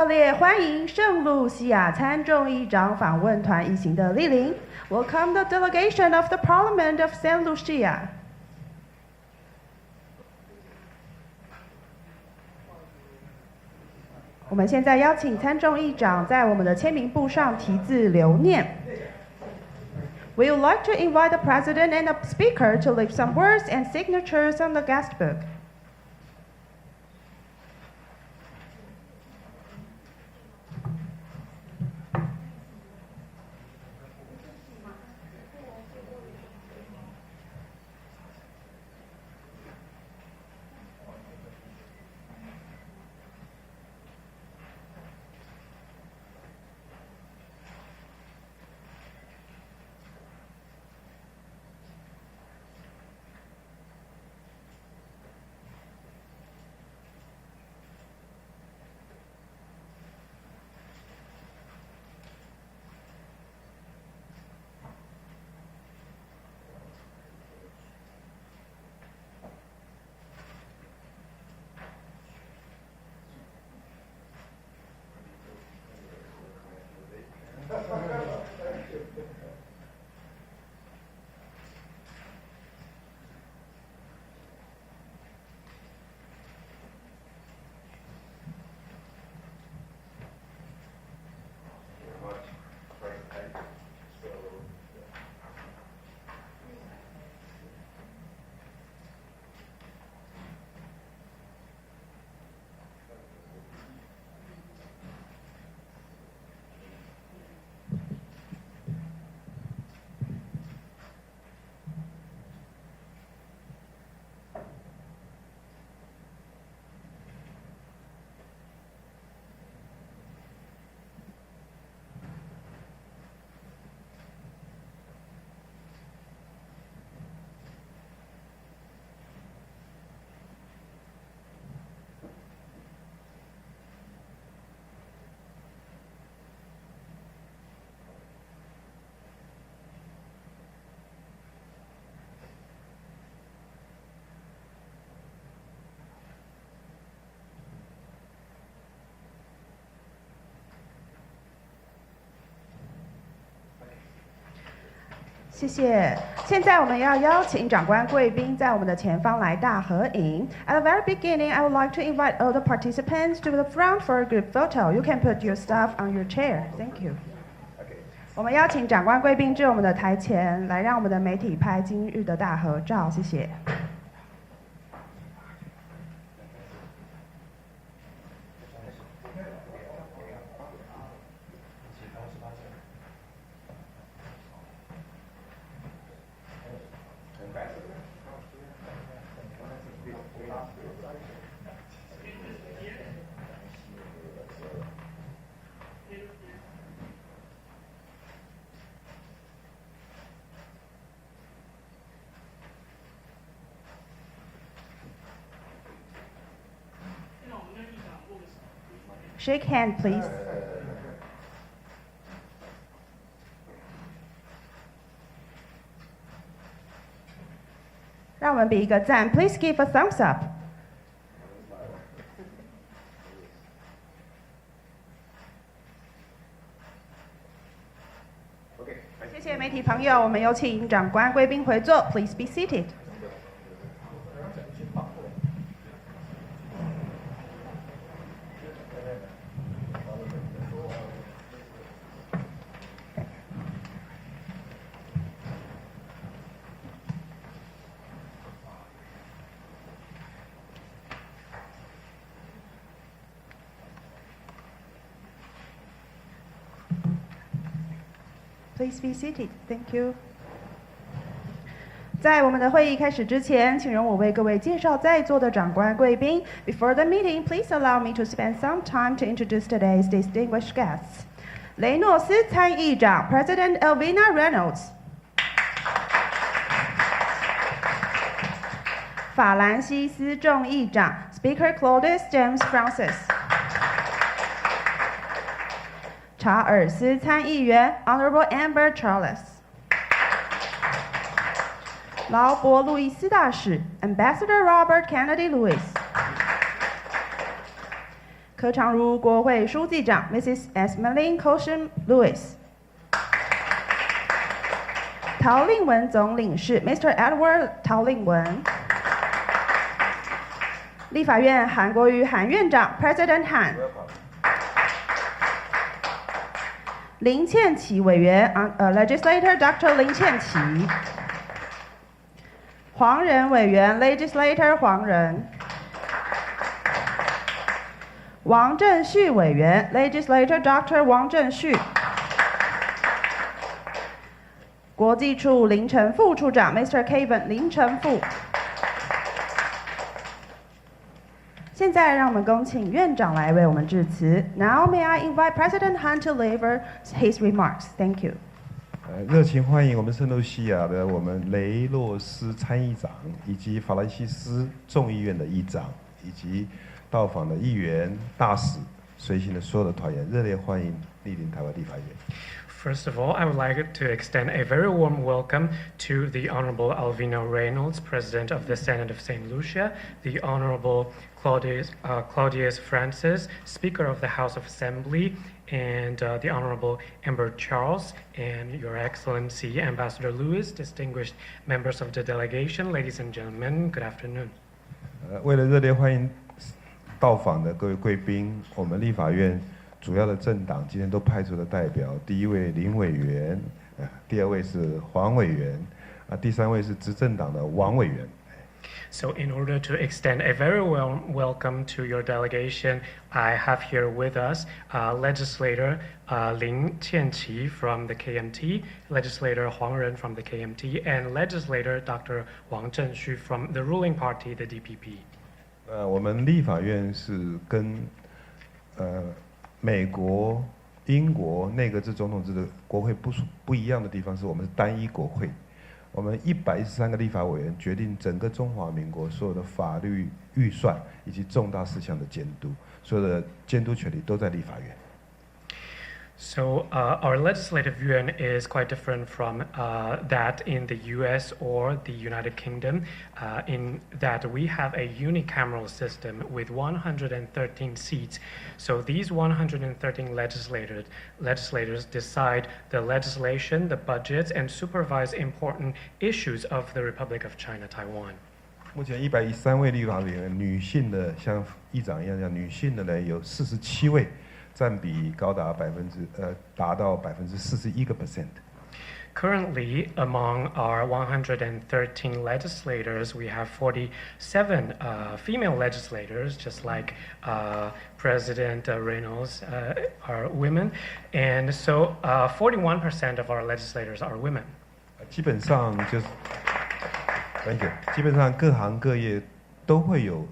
热烈欢迎圣露西亚参众议长访问团一行的莅临。Welcome the delegation of the Parliament of Saint Lucia. 我们现在邀请参众议长在我们的签名簿上题字留念。We would like to invite the President and the Speaker to leave some words and signatures on the guest book. 谢谢。现在我们要邀请长官贵宾在我们的前方来大合影。At the very beginning, I would like to invite all the participants to the front for a group photo. You can put your stuff on your chair. Thank you. 我们邀请长官贵宾至我们的台前来，让我们的媒体拍今日的大合照。谢谢。Shake hand, please. 让我们比一个赞 ，Please give a thumbs up. 谢谢媒体朋友，我们有请长官贵宾回座 ，Please be seated. Please be seated. Thank you. 在我们的会议开始之前，请容我为各位介绍在座的长官贵宾。Before the meeting, please allow me to spend some time to introduce today's distinguished guests. 雷诺斯参议长 President Alvina Reynolds. 法兰西斯众议长 Speaker Claudius J. 查尔斯参议员 Honorable Amber Charles， 劳勃路易斯大使 Ambassador Robert Kennedy Lewis，柯长如国会书记长 Mrs. Esmeline Caution Lewis。陶令文总领事 Mr. Edward 陶令文。立法院韩国瑜韩院长 President Han。林倩琪委员Legislator Dr. 林倩琪。黄仁委员 Legislator 黄仁。王正旭委员 Legislator Dr. 王正旭。国际处林成富处长 Mr. Kevin 林成富。现在让我们恭请院长来为我们致辞。Now may I invite President Han to deliver his remarks. Thank you. 热情欢迎我们圣露西亚的我们雷诺斯参议长，以及法兰西斯众议院的议长，以及到访的议员、大使、随行的所有的团员，热烈欢迎莅临台湾立法院。First of all, I would like to extend a very warm welcome to the Honorable Alvina Reynolds, President of the Senate of St. Lucia, the Honorable Claudius Francis, Speaker of the House of Assembly, and the Honorable Amber Charles, and Your Excellency Ambassador Lewis, distinguished members of the delegation, ladies and gentlemen, good afternoon. 为了热烈欢迎到访的各位贵宾，我们立法院主要的政党今天都派出了代表，第一位林委员，第二位是黄委员，第三位是执政党的王委员。So in order to extend a very warm welcome to your delegation, I have here with us legislator Lin Qianqi from the KMT, legislator Huang Ren from the KMT, and legislator Dr. Wang Zhenshu from the ruling party, the DPP. 我们立法院是跟美国、英国内阁制、总统制的国会不一样的地方是，我们是单一国会。我们113个立法委员决定整个中华民国所有的法律预算以及重大事项的监督，所有的监督权力都在立法院。So our legislative yuan is quite different from that in the U.S. or the United Kingdom, in that we have a unicameral system with 113 seats. So these 113 legislators decide the legislation, the budgets, and supervise important issues of the Republic of China, Taiwan. 目前113位立法委员，女性的像议长一样，女性的呢有47位。占比高达达到41%。Currently, among our 113 legislators, we have 47 female legislators, just like President Reynolds are women, and so 41% of our legislators are women. 基本上就是，基本上各行各业都会有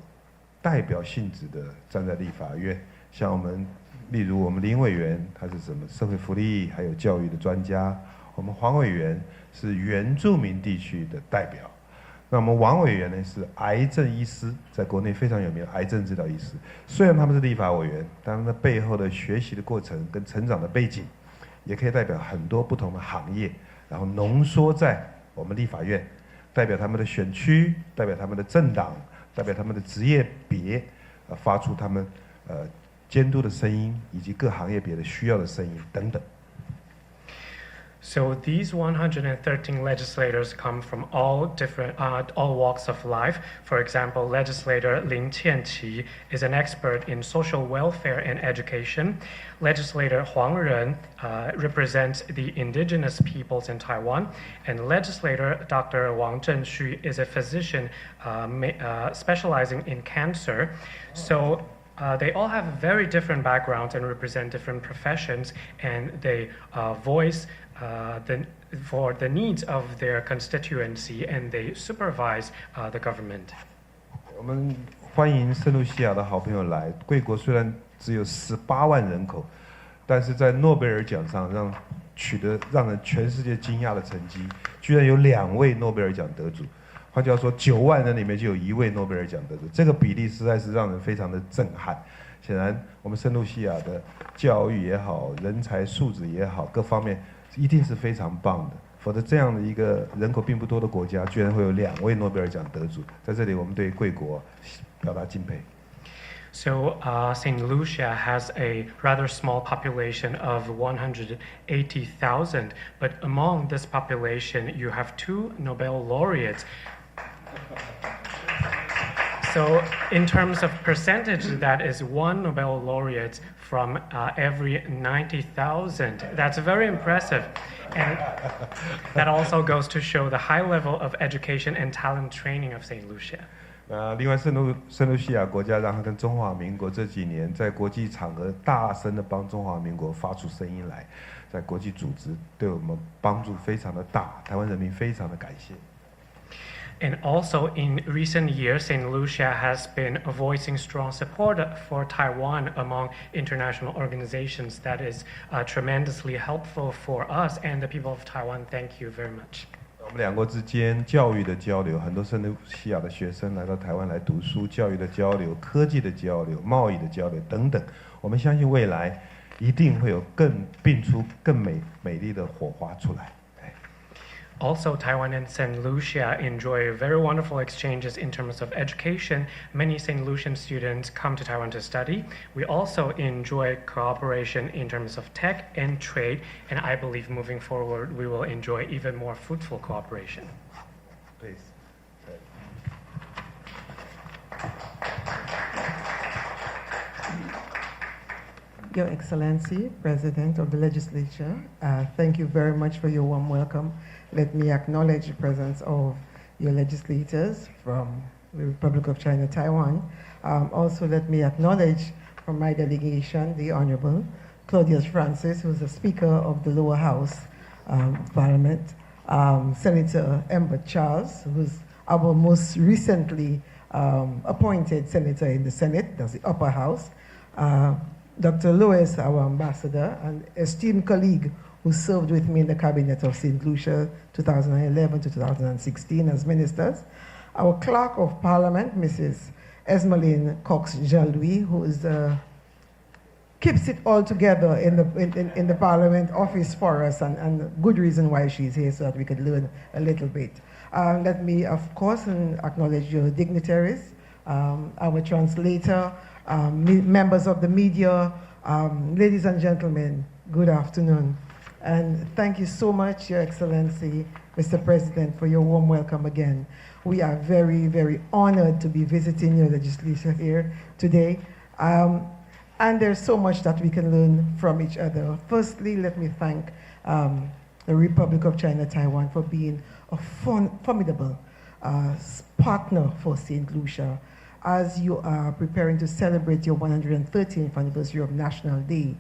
代表性质的站在立法院，像我们。例如我们林委员他是什么社会福利还有教育的专家，我们黄委员是原住民地区的代表，那我们王委员呢是癌症医师，在国内非常有名的癌症治疗医师。虽然他们是立法委员，但他们背后的学习的过程跟成长的背景，也可以代表很多不同的行业，然后浓缩在我们立法院，代表他们的选区，代表他们的政党，代表他们的职业别，发出他们监督的声音，以及各行业别的需要的声音等等。So these 113 legislators come from all walks of life. For example, legislator Lin Qianqi is an expert in social welfare and education. Legislator Huang Ren represents the indigenous peoples in Taiwan. And legislator Dr. Wang Zhenshu is a physician specializing in cancer. So they all have very different backgrounds and represent different professions, and they voice for the needs of their constituency, and they supervise the government. 我们欢迎圣露西亚的好朋友来。贵国虽然只有18万人口，但是在诺贝尔奖上取得让人全世界惊讶的成绩，居然有2位诺贝尔奖得主。换句话说，9万人里面就有1位诺贝尔奖得主，这个比例实在是让人非常的震撼。显然，我们圣露西亚的教育也好，人才素质也好，各方面一定是非常棒的。否则，这样的一个人口并不多的国家，居然会有2位诺贝尔奖得主，在这里我们对贵国表达敬佩。So St. Lucia has a rather small population of 180,000, but among this population, you have 2 Nobel laureates. So in terms of percentage, that is 1 Nobel laureate from every 90,000. That's very impressive. And that also goes to show the high level of education and talent training of St. Lucia. 另外，圣露西亚国家让它跟中华民国这几年在国际场合大声的帮中华民国发出声音来，在国际组织对我们帮助非常的大，台湾人民非常的感谢。And also in recent years, St. Lucia has been voicing strong support for Taiwan among international organizations. That is tremendously helpful for us and the people of Taiwan. Thank you very much. 我们两国之间教育的交流，很多圣露西亚的学生来到台湾来读书，教育的交流、科技的交流、贸易的交流等等。我们相信未来一定会有迸出更美丽的火花出来。Also, Taiwan and St. Lucia enjoy very wonderful exchanges in terms of education. Many St. Lucian students come to Taiwan to study. We also enjoy cooperation in terms of tech and trade, and I believe moving forward we will enjoy even more fruitful cooperation. Please. Your Excellency, President of the Legislature, thank you very much for your warm welcome. Let me acknowledge the presence of your legislators from the Republic of China, Taiwan. Also, let me acknowledge from my delegation, the Honorable Claudius Francis, who's the Speaker of the Lower House Parliament, Senator Ember Charles, who's our most recently appointed senator in the Senate, that's the Upper House, Dr. Lewis, our ambassador, and esteemed colleague who served with me in the cabinet of St. Lucia 2011 to 2016 as ministers. Our Clerk of Parliament, Mrs. Esmeline Cox-Jean-Louis, who is keeps it all together in the Parliament office for us, and good reason why she's here so that we could learn a little bit. Let me, of course, acknowledge your dignitaries, our translator, members of the media, ladies and gentlemen, good afternoon. And thank you so much, Your Excellency, Mr. President, for your warm welcome again. We are very, very honored to be visiting your legislature here today. And there's so much that we can learn from each other. Firstly, let me thank the Republic of China, Taiwan, for being a formidable partner for St. Lucia as you are preparing to celebrate your 113th anniversary of National Day.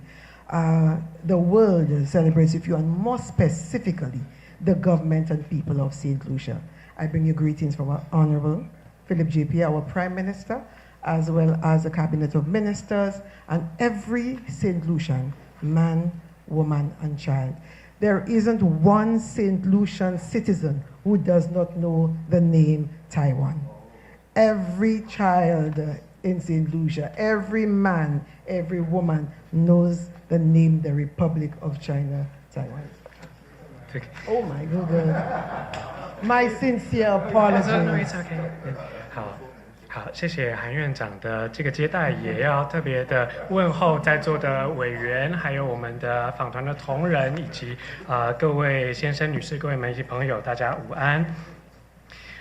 The world celebrates with you, and more specifically, the government and people of St. Lucia. I bring you greetings from our Honorable Philip J.P., our Prime Minister, as well as the Cabinet of Ministers, and every St. Lucian, man, woman, and child. There isn't one St. Lucian citizen who does not know the name Taiwan. Every child in St. Lucia, every man, every woman knows the name, the Republic of China, Taiwan. Oh my goodness. My sincere apologies. No, it's okay. 好，谢谢韩院长的这个接待，也要特别的问候在座的委员，还有我们的访团的同仁，以及各位先生、女士、各位媒体朋友，大家午安。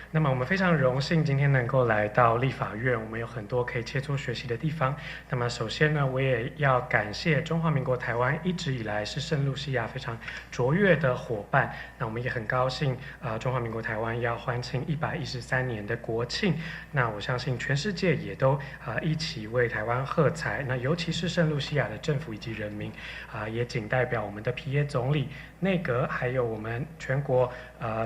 那么我们非常荣幸今天能够来到立法院，我们有很多可以切磋学习的地方。那么首先呢，我也要感谢中华民国台湾一直以来是圣露西亚非常卓越的伙伴。那我们也很高兴，中华民国台湾要欢庆113年的国庆。那我相信全世界也都一起为台湾喝彩。那尤其是圣露西亚的政府以及人民，也仅代表我们的皮耶总理、内阁，还有我们全国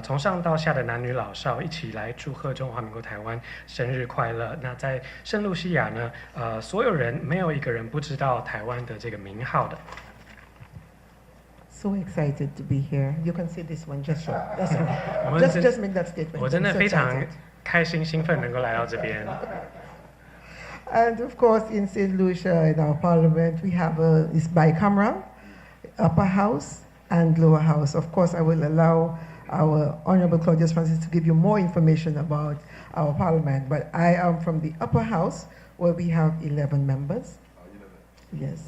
从上到下的男女老少一起来祝贺中华民国台湾生日快乐。那在圣露西亚呢，所有人没有一个人不知道台湾的这个名号的。So excited to be here. You can say this one just short. That's all. Just make that statement. 我真的非常开心兴奋能够来到这边。And of course, in St. Lucia, in our parliament, we have this bicameral, upper house and lower house. Of course, I will allow our Honorable Claudius Francis to give you more information about our parliament, but I am from the upper house, where we have 11 members. Yes.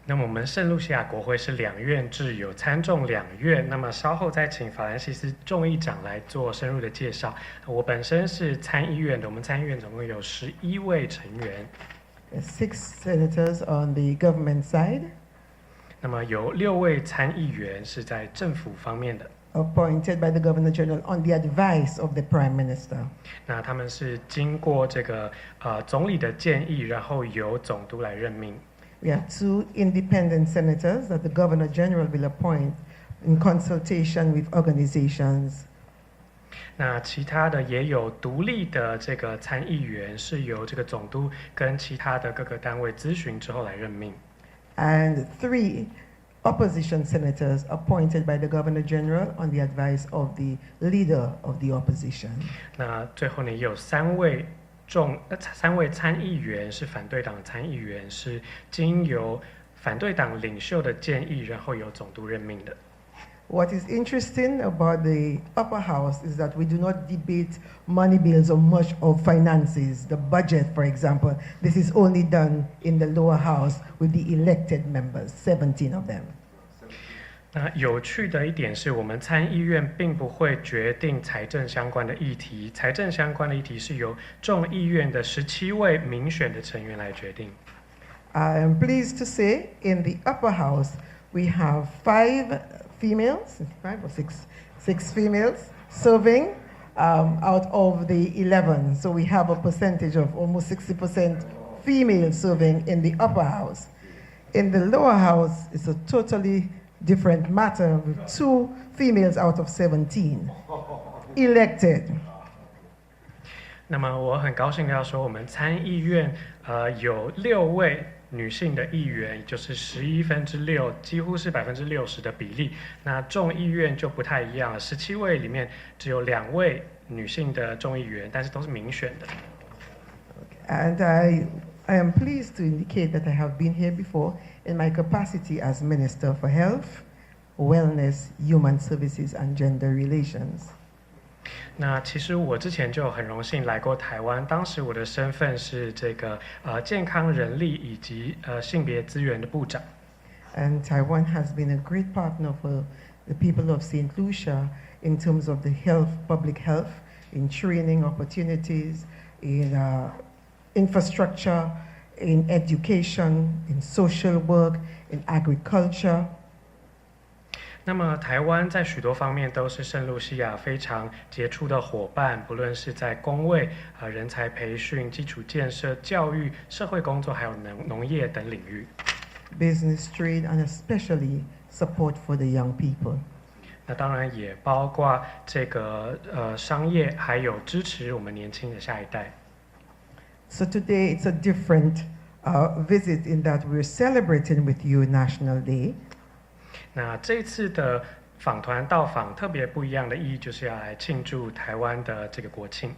那么我们圣露西亚国会是2院制，有参众2院。那么稍后再请法兰西斯众议长来做深入的介绍。我本身是参议院的，我们参议院总共有11位成员。6 senators on the government side. 那么有6位参议员是在政府方面的。Appointed by the Governor General on the advice of the Prime Minister. 那他们是经过这个总理的建议，然后由总督来任命。We have 2 independent senators that the Governor General will appoint in consultation with organizations. 那其他的也有独立的这个参议员，是由这个总督跟其他的各个单位咨询之后来任命。And 3 opposition senators appointed by the Governor General on the advice of the leader of the opposition. 那最后呢，也有3位参议员是反对党参议员，是经由反对党领袖的建议，然后由总督任命的。What is interesting about the upper house is that we do not debate money bills or much of finances, the budget, for example. This is only done in the lower house with the elected members, 17 of them. 那有趣的一点是我们参议院并不会决定财政相关的议题，财政相关的议题是由众议院的17位民选的成员来决定。I am pleased to say in the upper house we have 5 females, 5 or 6 females serving out of the 11. So we have a percentage of almost 60% females serving in the upper house. In the lower house, it's a totally different matter with 2 females out of 17 elected. 那么我很高兴要说，我们参议院有6位女性的议员，也就是6/11，几乎是60%的比例。那众议院就不太一样了，17位里面只有2位女性的众议员，但是都是民选的。And I am pleased to indicate that I have been here before in my capacity as Minister for Health, Wellness, Human Services and Gender Relations. 那其实我之前就很荣幸来过台湾，当时我的身份是这个健康人力以及性别资源的部长。And Taiwan has been a great partner for the people of St. Lucia in terms of the health, public health, in training opportunities, in infrastructure, in education, in social work, in agriculture. 那么台湾在许多方面都是圣露西亚非常杰出的伙伴，不论是在公卫、人才培训、基础建设、教育、社会工作，还有农业等领域。Business, trade, and especially support for the young people. 那当然也包括这个商业，还有支持我们年轻的下一代。So today it's a different visit in that we're celebrating with you National Day. 那这次的访团到访特别不一样的意义，就是要来庆祝台湾的这个国庆。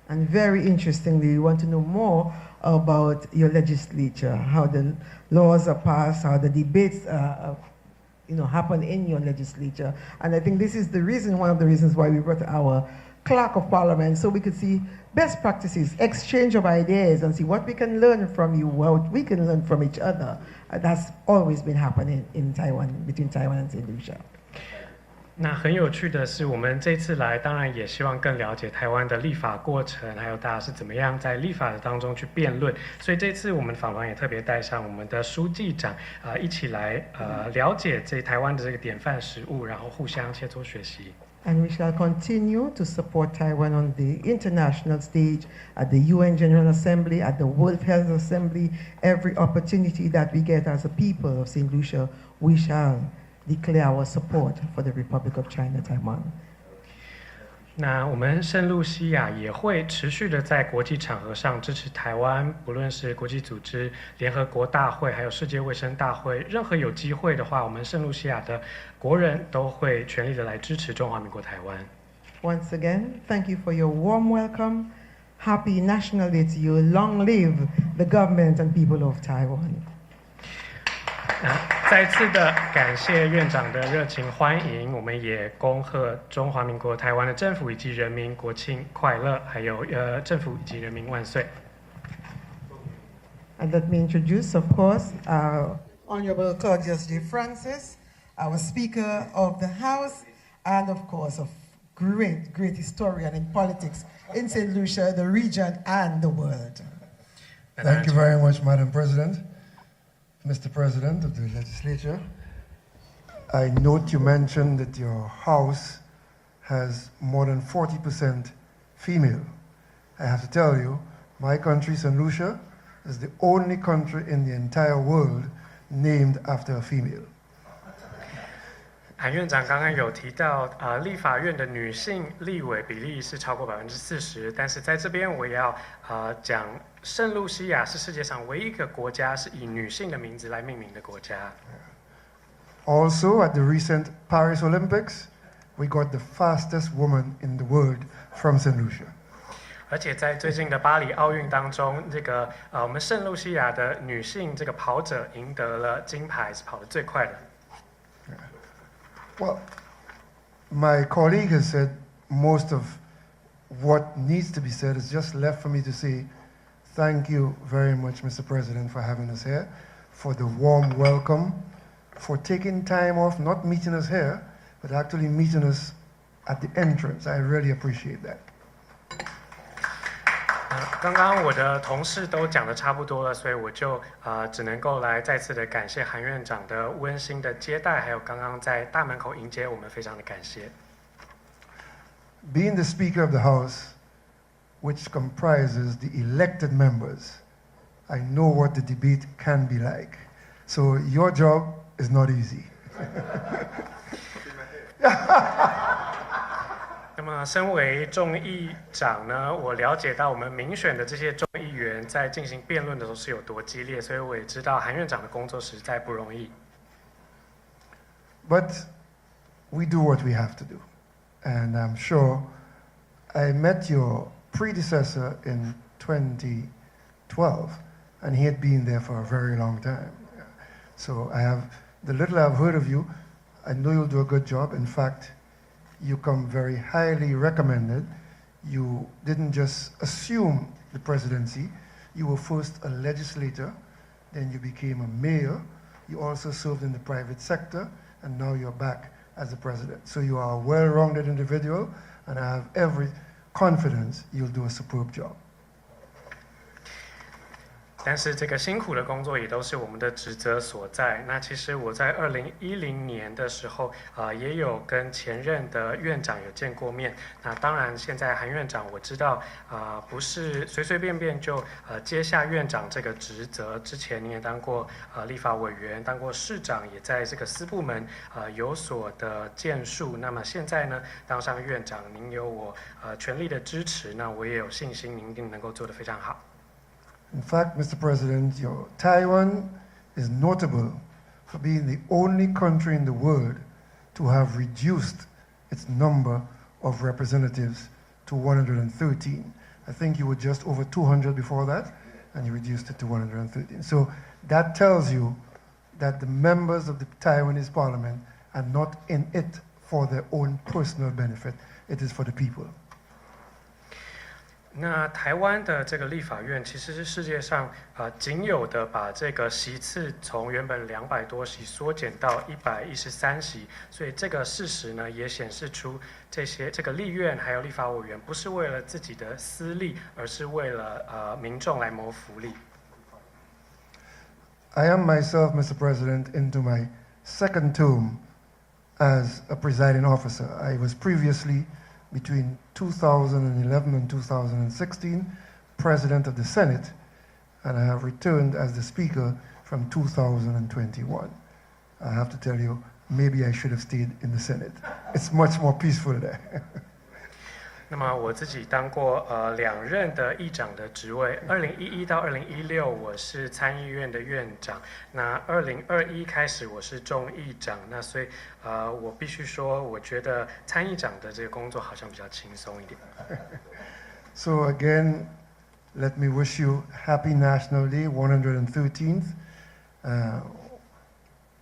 And very interestingly, we want to know more about your legislature, how the laws are passed, how the debates happen in your legislature. And I think this is one of the reasons why we brought our clerk of parliament, so we could see best practices, exchange of ideas, and see what we can learn from you, what we can learn from each other. That's always been happening in Taiwan, between Taiwan and St. Lucia. 那很有趣的是，我们这次来，当然也希望更了解台湾的立法过程，还有大家是怎么样在立法的当中去辩论。所以这次我们访团也特别带上我们的书记长，一起来了解这台湾的这个典范实务，然后互相切磋学习。And we shall continue to support Taiwan on the international stage, at the UN General Assembly, at the World Health Assembly. Every opportunity that we get as a people of St. Lucia, we shall declare our support for the Republic of China, Taiwan. 那我们圣露西亚也会持续的在国际场合上支持台湾，不论是国际组织、联合国大会，还有世界卫生大会，任何有机会的话，我们圣露西亚的国人都会全力的来支持中华民国台湾。Once again, thank you for your warm welcome. Happy National Day to you. Long live the government and people of Taiwan. 再次的感谢院长的热情欢迎，我们也恭贺中华民国台湾的政府以及人民国庆快乐，还有政府以及人民万岁。And let me introduce, of course, Honorable Claudius J. our Speaker of the House, and of course, a great historian in politics in St. Lucia, the region, and the world. Thank you very much, Madam President. Mr. President of the Legislature, I note you mentioned that your House has more than 40% female. I have to tell you, my country, St. Lucia, is the only country in the entire world named after a female. 韩院长刚刚有提到，立法院的女性立委比例是超过40%，但是在这边我也要讲，圣露西亚是世界上唯一一个国家是以女性的名字来命名的国家。Also, at the recent Paris Olympics, we got the fastest woman in the world from St. Lucia. 而且在最近的巴黎奥运当中，我们圣露西亚的女性这个跑者赢得了金牌，是跑得最快的。Well, my colleague has said most of what needs to be said. It's just left for me to say thank you very much, Mr. President, for having us here, for the warm welcome, for taking time off, not meeting us here, but actually meeting us at the entrance. I really appreciate that. 刚刚我的同事都讲的差不多了，所以我就只能够来再次的感谢韩院长的温馨的接待，还有刚刚在大门口迎接我们，非常的感谢。Being the Speaker of the House, which comprises the elected members, I know what the debate can be like. So your job is not easy. 那么，身为众议长呢，我了解到我们民选的这些众议员在进行辩论的时候是有多激烈，所以我也知道韩院长的工作实在不容易。But we do what we have to do, and I'm sure I met your predecessor in 2012, and he had been there for a very long time. So the little I've heard of you, I know you'll do a good job. In fact, you come very highly recommended. You didn't just assume the presidency. You were first a legislator, then you became a mayor. You also served in the private sector, and now you're back as the president. So you are a well-rounded individual, and I have every confidence you'll do a superb job. 但是这个辛苦的工作也都是我们的职责所在。那其实我在2010年的时候，也有跟前任的院长有见过面。那当然，现在韩院长我知道，不是随随便便就接下院长这个职责。之前您也当过立法委员，当过市长，也在这个私部门有所的建树。那么现在呢，当上院长，您有我全力的支持，那我也有信心，您一定能够做得非常好。In fact, Mr. President, Taiwan is notable for being the only country in the world to have reduced its number of representatives to 113. I think you were just over 200 before that, and you reduced it to 113. So that tells you that the members of the Taiwanese parliament are not in it for their own personal benefit. It is for the people. 那台湾的这个立法院其实是世界上仅有的把这个席次从原本200多席缩减到113席，所以这个事实呢也显示出这个立院还有立法委员不是为了自己的私利，而是为了民众来谋福利。I am myself, Mr. President, into my second term as a presiding officer. I was previously between 2011 and 2016, President of the Senate, and I have returned as the Speaker from 2021. I have to tell you, maybe I should have stayed in the Senate. It's much more peaceful there. 那么我自己当过2任的议长的职位，2011到2016我是参议院的院长，那2021开始我是众议长，那所以我必须说，我觉得参议长的这个工作好像比较轻松一点。So again, let me wish you happy National Day, 113th.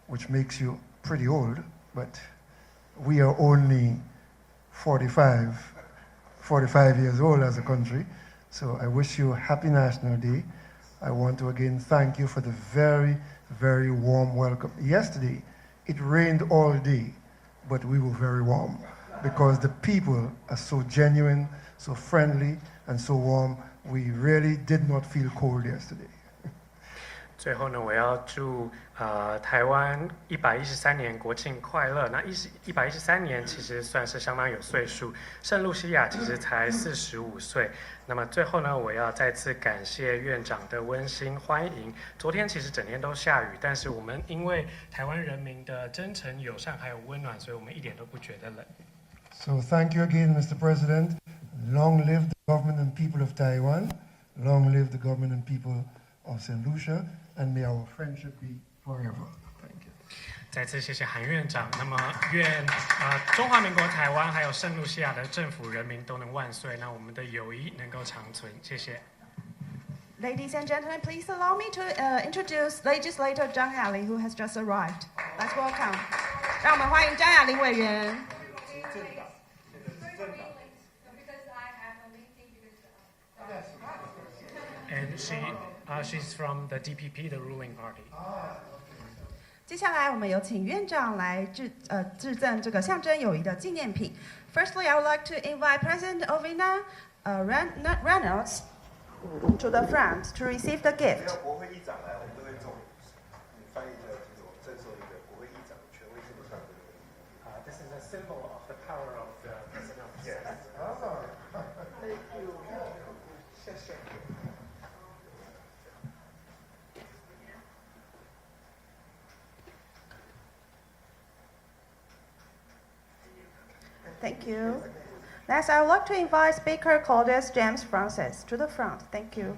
which makes you pretty old, but we are only 45 years old as a country. So I wish you a happy National Day. I want to again thank you for the very, very warm welcome. Yesterday, it rained all day, but we were very warm because the people are so genuine, so friendly, and so warm. We really did not feel cold yesterday. 最后呢，我要祝台湾113年国庆快乐。那113年其实算是相当有岁数，圣露西亚其实才45岁。那么最后呢，我要再次感谢院长的温馨欢迎。昨天其实整天都下雨，但是我们因为台湾人民的真诚、友善还有温暖，所以我们一点都不觉得冷。So thank you again, Mr. President. Long live the government and people of Taiwan. Long live the government and people of St. Lucia. And may our friendship be forever. Thank you. 再次谢谢韩院长。那么愿中华民国台湾还有圣露西亚的政府人民都能万岁，那我们的友谊能够长存。谢谢。Ladies and gentlemen, please allow me to introduce Legislator 张雅玲 who has just arrived. Let's welcome. 让我们欢迎张雅玲委员。And she's from the DPP, the ruling party. 接下来我们有请院长来致赠这个象征友谊的纪念品。Firstly, I would like to invite President Alvina Reynolds to the front to receive the gift. This is a symbol of the power of the president of the Senate. Thank you. Thank you. Next, I would like to invite Speaker Claudius J Francis to the front. Thank you.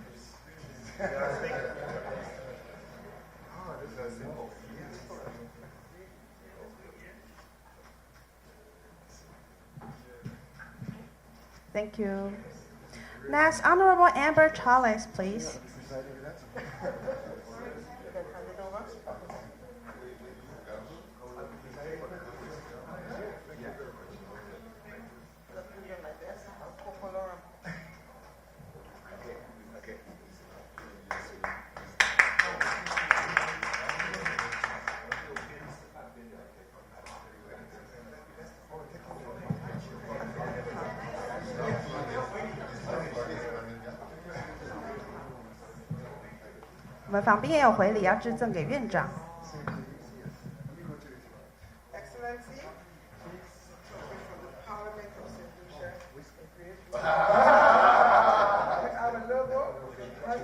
Thank you. Next, Honorable Amber Charles, please.我们旁边也有回礼要致赠给院长。Excellency, from the Parliament of St. Lucia, our logo, Alvina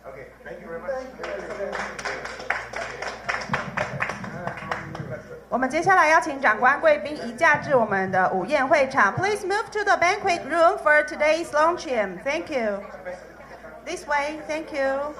Okay, thank you very much. 我们接下来邀请长官贵宾移驾至我们的午宴会场。Please move to the banquet room for today's luncheon. Thank you. This way, thank you.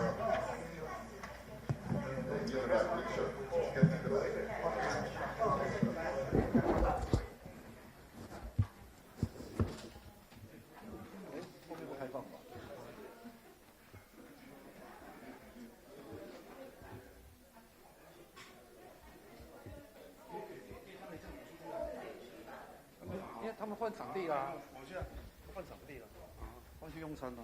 因为他们换场地啦，我现在换场地了，换去用餐了。